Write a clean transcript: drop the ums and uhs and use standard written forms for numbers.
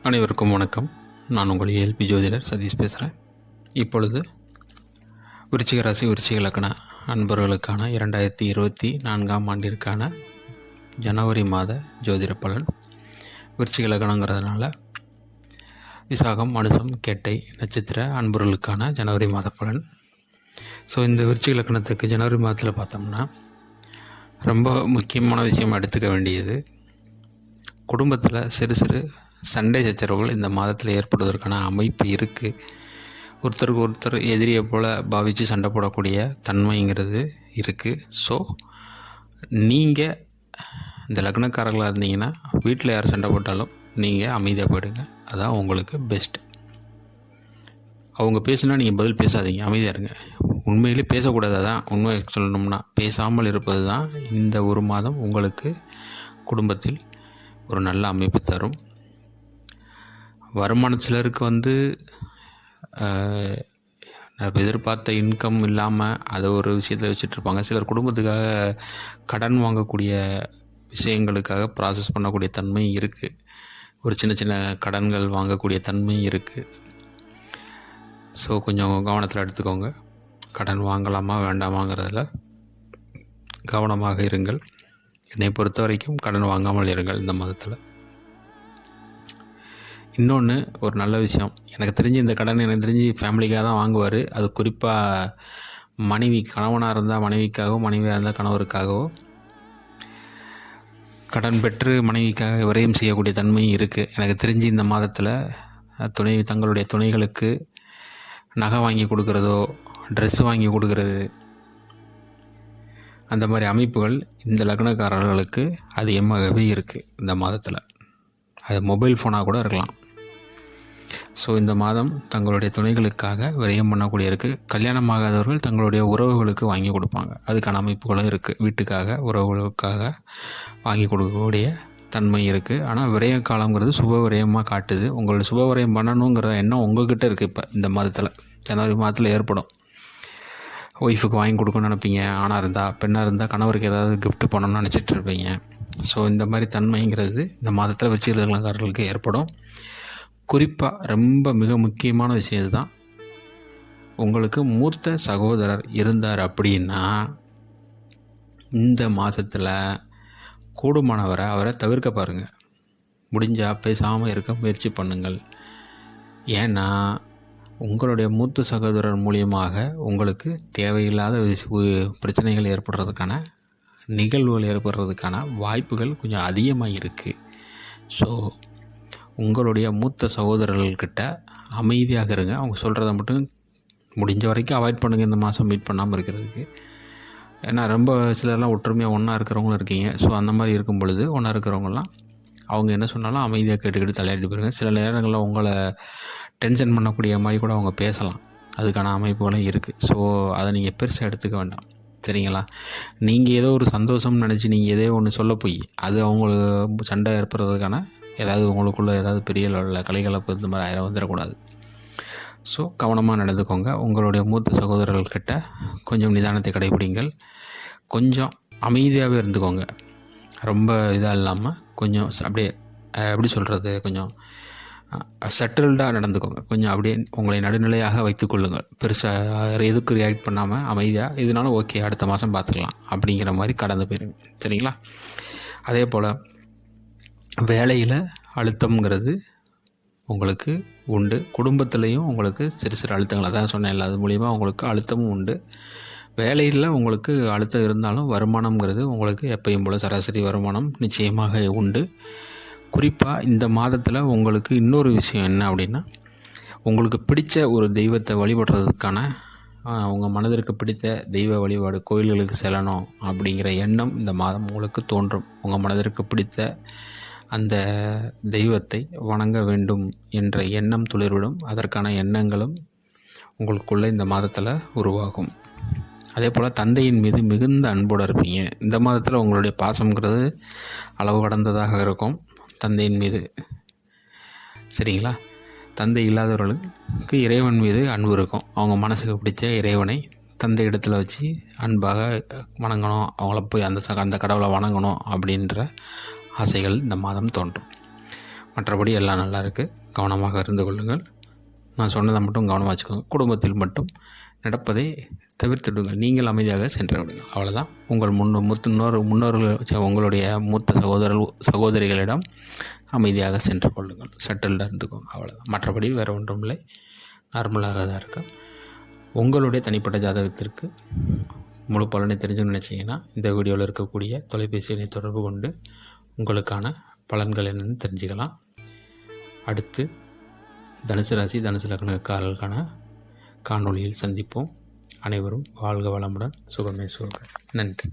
அனைவருக்கும் வணக்கம். நான் உங்கள் ஏஎல்பி ஜோதிடர் சதீஷ் பேசுகிறேன். இப்பொழுது விருச்சிக ராசி விருச்சிக லக்ன அன்பர்களுக்கான 2024 ஆண்டிற்கான ஜனவரி மாத ஜோதிட பலன். விருச்சிக லக்னங்கிறதுனால விசாகம், அனுசம், கேட்டை நட்சத்திர அன்பர்களுக்கான ஜனவரி மாத பலன். ஸோ இந்த விருச்சிக லக்னத்துக்கு ஜனவரி மாதத்தில் பார்த்தோம்னா ரொம்ப முக்கியமான விஷயம் எடுத்துக்க வேண்டியது, குடும்பத்தில் சிறு சிறு சண்டை சச்சரவுகள் இந்த மாதத்தில் ஏற்படுவதற்கான அமைப்பு இருக்குது. ஒருத்தருக்கு ஒருத்தர் எதிரியை போல் பாவித்து சண்டை போடக்கூடிய தன்மைங்கிறது இருக்குது. ஸோ நீங்கள் இந்த லக்னக்காரர்களாக இருந்தீங்கன்னா வீட்டில் யார் சண்டை போட்டாலும் நீங்கள் அமைதியாக போயிடுங்க. அதான் உங்களுக்கு பெஸ்ட். அவங்க பேசுனா நீங்கள் பதில் பேசாதீங்க, அமைதியாக இருங்க. உண்மையிலே பேசக்கூடாது. தான் உண்மை சொல்லணும்னா பேசாமல் இருப்பது தான் இந்த ஒரு மாதம் உங்களுக்கு குடும்பத்தில் ஒரு நல்ல அமைப்பு தரும். வருமானம் சிலருக்கு எதிர்பார்த்த இன்கம் இல்லாமல் அதை ஒரு விஷயத்தில் வச்சுட்ருப்பாங்க. சிலர் குடும்பத்துக்காக கடன் வாங்கக்கூடிய விஷயங்களுக்காக ப்ராசஸ் பண்ணக்கூடிய தன்மை இருக்குது. ஒரு சின்ன சின்ன கடன்கள் வாங்கக்கூடிய தன்மை இருக்குது. ஸோ கொஞ்சம் கவனத்தில் எடுத்துக்கோங்க. கடன் வாங்கலாமா வேண்டாமாங்கிறதுல கவனமாக இருங்கள். என்னை பொறுத்த வரைக்கும் கடன் வாங்காமல் இருங்கள் இந்த மாதத்தில். இன்னொன்று ஒரு நல்ல விஷயம், எனக்கு தெரிஞ்சு இந்த கடன் ஃபேமிலிக்காக தான் வாங்குவார். அது குறிப்பாக மனைவி, கணவனாக இருந்தால் மனைவிக்காகவோ, மனைவியாக இருந்தால் கணவருக்காகவோ கடன் பெற்று மனைவிக்காக விரயம் செய்யக்கூடிய தன்மையும் இருக்குது. எனக்கு தெரிஞ்சு இந்த மாதத்தில் தங்களுடைய துணைகளுக்கு நகை வாங்கி கொடுக்குறதோ, ட்ரெஸ்ஸு வாங்கி கொடுக்குறது, அந்த மாதிரி அமைப்புகள் இந்த லக்னக்காரர்களுக்கு அதிகமாகவே இருக்குது இந்த மாதத்தில். அது மொபைல் ஃபோனாக கூட இருக்கலாம். ஸோ இந்த மாதம் தங்களுடைய துணைகளுக்காக விரயம் பண்ணக்கூடிய இருக்குது. கல்யாணமாகாதவர்கள் தங்களுடைய உறவுகளுக்கு வாங்கி கொடுப்பாங்க. அதுக்கான அமைப்புகளும் இருக்குது. வீட்டுக்காக, உறவுகளுக்காக வாங்கி கொடுக்கக்கூடிய தன்மை இருக்குது. ஆனால் விரய காலங்கிறது சுப விரயமாக காட்டுது. உங்களுடைய சுப விரயம் பண்ணணுங்கிற எண்ணம் உங்கள்கிட்ட இருக்குது. இப்போ இந்த மாதத்தில் ஜனவரி மாதத்தில் ஏற்படும். ஒய்ஃபுக்கு வாங்கி கொடுக்கணும்னு நினைப்பீங்க. ஆணாக இருந்தால், பெண்ணாக இருந்தால் கணவருக்கு ஏதாவது கிஃப்ட் பண்ணணும்னு நினச்சிட்டு இருப்பீங்க. ஸோ இந்த மாதிரி தன்மைங்கிறது இந்த மாதத்தில் விருச்சிக லக்னக்காரர்களுக்கு ஏற்படும். குறிப்பாக ரொம்ப மிக முக்கியமான விஷயம் இதுதான். உங்களுக்கு மூத்த சகோதரர் இருந்தார் அப்படின்னா இந்த மாதத்தில் கூடுமானவரை அவரை தவிர்க்க பாருங்கள். முடிஞ்சால் பேசாமல் இருக்க முயற்சி பண்ணுங்கள். ஏன்னா உங்களுடைய மூத்த சகோதரர் மூலியமாக உங்களுக்கு தேவையில்லாத பிரச்சனைகள் ஏற்படுறதுக்கான நிகழ்வுகள் ஏற்படுறதுக்கான வாய்ப்புகள் கொஞ்சம் அதிகமாக இருக்குது. ஸோ உங்களுடைய மூத்த சகோதரர்கள்கிட்ட அமைதியாக இருங்க. அவங்க சொல்கிறத மட்டும் முடிஞ்ச வரைக்கும் அவாய்ட் பண்ணுங்கள் இந்த மாதம் மீட் பண்ணாமல் இருக்கிறதுக்கு. ஏன்னா ரொம்ப சிலர்லாம் ஒற்றுமையாக ஒன்றா இருக்கிறவங்களும் இருக்கீங்க. ஸோ அந்த மாதிரி இருக்கும் பொழுது ஒன்றா இருக்கிறவங்கலாம் அவங்க என்ன சொன்னாலும் அமைதியாக கேட்டுக்கிட்டு தலையாடி போயிருங்க. சில நேரங்களில் உங்களை டென்ஷன் பண்ணக்கூடிய மாதிரி கூட அவங்க பேசலாம். அதுக்கான அமைப்புகளும் இருக்குது. ஸோ அதை நீங்கள் பெருசாக எடுத்துக்க வேண்டாம், சரிங்களா? நீங்கள் ஏதோ ஒரு சந்தோஷம்னு நினச்சி நீங்கள் ஏதோ ஒன்று சொல்ல போய் அது அவங்களுக்கு சண்டை ஏற்படுறதுக்கான ஏதாவது உங்களுக்குள்ளே ஏதாவது பெரிய லெவலில் கலைகலப்பு இந்த மாதிரி ஆயிரம் வந்துடக்கூடாது. ஸோ கவனமாக நடந்துக்கோங்க. உங்களுடைய மூத்த சகோதரர்கள்கிட்ட கொஞ்சம் நிதானத்தை கடைபிடிங்கள். கொஞ்சம் அமைதியாகவே இருந்துக்கோங்க. ரொம்ப இதாக இல்லாமல் கொஞ்சம் அப்படியே எப்படி சொல்கிறது, கொஞ்சம் செட்டில்டாக நடந்துக்கோங்க. கொஞ்சம் அப்படியே உங்களை நடுநிலையாக வைத்துக்கொள்ளுங்கள். பெருசாக எதுக்கு ரியாக்ட் பண்ணாமல் அமைதியாக இதனால ஓகே அடுத்த மாதம் பார்த்துக்கலாம் அப்படிங்கிற மாதிரி கடந்து போயிருங்க, சரிங்களா? அதே போல் வேலையில் அழுத்தம்ங்கிறது உங்களுக்கு உண்டு. குடும்பத்துலேயும் உங்களுக்கு சிறு சிறு அழுத்தங்கள் அதான் சொன்னேன். அது மூலிமா உங்களுக்கு அழுத்தமும் உண்டு. வேலையில் உங்களுக்கு அழுத்தம் இருந்தாலும் வருமானம்ங்கிறது உங்களுக்கு எப்பயும் போல் சராசரி வருமானம் நிச்சயமாக உண்டு. குறிப்பாக இந்த மாதத்தில் உங்களுக்கு இன்னொரு விஷயம் என்ன அப்படின்னா, உங்களுக்கு பிடித்த ஒரு தெய்வத்தை வழிபடுறதுக்கான உங்கள் மனதிற்கு பிடித்த தெய்வ வழிபாடு கோயில்களுக்கு செல்லணும் அப்படிங்கிற எண்ணம் இந்த மாதம் உங்களுக்கு தோன்றும். உங்கள் மனதிற்கு பிடித்த அந்த தெய்வத்தை வணங்க வேண்டும் என்ற எண்ணம் துளிர்விடும். அதற்கான எண்ணங்களும் உங்களுக்குள்ளே இந்த மாதத்தில் உருவாகும். அதே போல் தந்தையின் மீது மிகுந்த அன்போடு இருப்பீங்க. இந்த மாதத்தில் உங்களுடைய பாசம்ங்கிறது அளவு கடந்ததாக இருக்கும் தந்தையின் மீது, சரிங்களா? தந்தை இல்லாதவர்களுக்கு இறைவன் மீது அன்பு இருக்கும். அவங்க மனசுக்கு பிடிச்ச இறைவனை தந்தை இடத்துல வச்சு அன்பாக வணங்கணும், அவங்கள போய் அந்த கடவுளை வணங்கணும் அப்படின்ற ஆசைகள் இந்த மாதம் தோன்றும். மற்றபடி எல்லாம் நல்லா இருக்குது. கவனமாக இருந்து கொள்ளுங்கள். நான் சொன்னதை மட்டும் கவனமாக வச்சுக்கோங்க. குடும்பத்தில் மட்டும் நடப்பதை தவிர்த்துடுங்கள். நீங்கள் அமைதியாக சென்று விடுங்கள். அவ்வளோதான். உங்கள் முன்னோர்கள் உங்களுடைய மூத்த சகோதரிகளிடம் அமைதியாக சென்று கொள்ளுங்கள். செட்டில்டாக இருந்துக்கோங்க. அவ்வளோதான். மற்றபடி வேறு ஒன்றும் இல்லை. நார்மலாக தான் இருக்கும். உங்களுடைய தனிப்பட்ட ஜாதகத்திற்கு முழு பலனை தெரிஞ்சுன்னு நினச்சிங்கன்னா இந்த வீடியோவில் இருக்கக்கூடிய தொலைபேசி எண்ணை தொடர்பு கொண்டு உங்களுக்கான பலன்கள் என்னென்னு தெரிஞ்சுக்கலாம். அடுத்து தனுசு ராசி தனுசு லக்னக்காரர்களுக்கான காணொளியில் சந்திப்போம். அனைவரும் வாழ்க வளமுடன், சுகமே சுக. நன்றி.